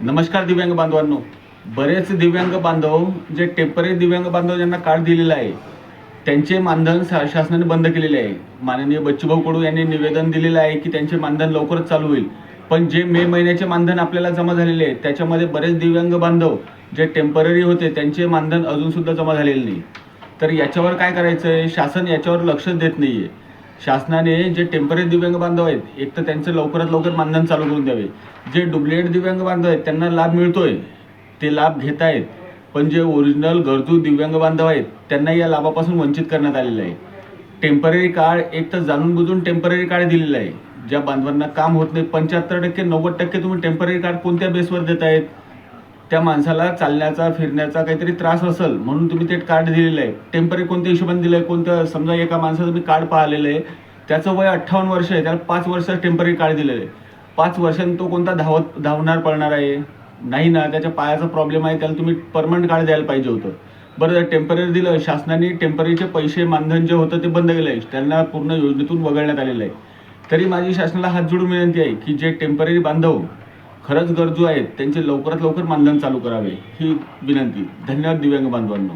नमस्कार दिव्यांग बांधवांनो. बरेच दिव्यांग बांधव जे टेम्पररी दिव्यांग बांधव ज्यांना कार्ड दिलेलं आहे त्यांचे मानधन शासनाने बंद केलेले आहे. माननीय बच्चूभाऊ कडू यांनी निवेदन दिलेलं आहे की त्यांचे मानधन लवकरच चालू होईल. पण जे मे महिन्याचे मानधन आपल्याला जमा झालेले आहे त्याच्यामध्ये बरेच दिव्यांग बांधव जे टेम्पररी होते त्यांचे मानधन अजूनसुद्धा जमा झालेले नाही. तर याच्यावर काय करायचं आहे? शासन याच्यावर लक्ष देत नाही आहे. शासनाने जे टेम्पररी दिव्यांग बांधव आहेत एक तर त्यांचं लवकरात लवकर मानधन चालू करून द्यावे. जे डुप्लिकेट दिव्यांग बांधव आहेत त्यांना लाभ मिळतोय, ते लाभ घेत आहेत, पण जे ओरिजिनल गरजू दिव्यांग बांधव आहेत त्यांना या लाभापासून वंचित करण्यात आलेलं आहे. टेम्पररी कार्ड एक तर जाणून बुजून टेम्पररी कार्ड दिलेलं आहे. ज्या बांधवांना काम होत नाही 75% 90% तुम्ही टेम्पररी कार्ड कोणत्या बेसवर देत आहेत? त्या माणसाला चालण्याचा फिरण्याचा काहीतरी त्रास असेल म्हणून तुम्ही ते कार्ड दिलेलं आहे. टेम्पररी कोणत्या हिशोबाने दिलं आहे? कोणतं समजा एका माणसाचं तुम्ही कार्ड पाहिलेलं आहे, त्याचं वय 58 वर्ष आहे, त्याला 5 वर्ष टेम्पररी कार्ड दिलेलं आहे. 5 वर्षांनी तो कोणता धावणार पळणार आहे? नाही ना. त्याच्या पायाचा प्रॉब्लेम आहे, त्याला तुम्ही परमनंट कार्ड द्यायला पाहिजे होतं. बरं टेम्पररी दिलं, शासनाने टेम्पररीचे पैसे मानधन जे होतं ते बंद केलं आहे, त्यांना पूर्ण योजनेतून वगळण्यात आलेलं आहे. तरी माझी शासनाला हात जोडून विनंती आहे की जे टेम्पररी बांधव खरंच गरजू आहेत त्यांचे लवकरात लवकर मानधन चालू करावे ही विनंती. धन्यवाद दिव्यांग बांधवांनो.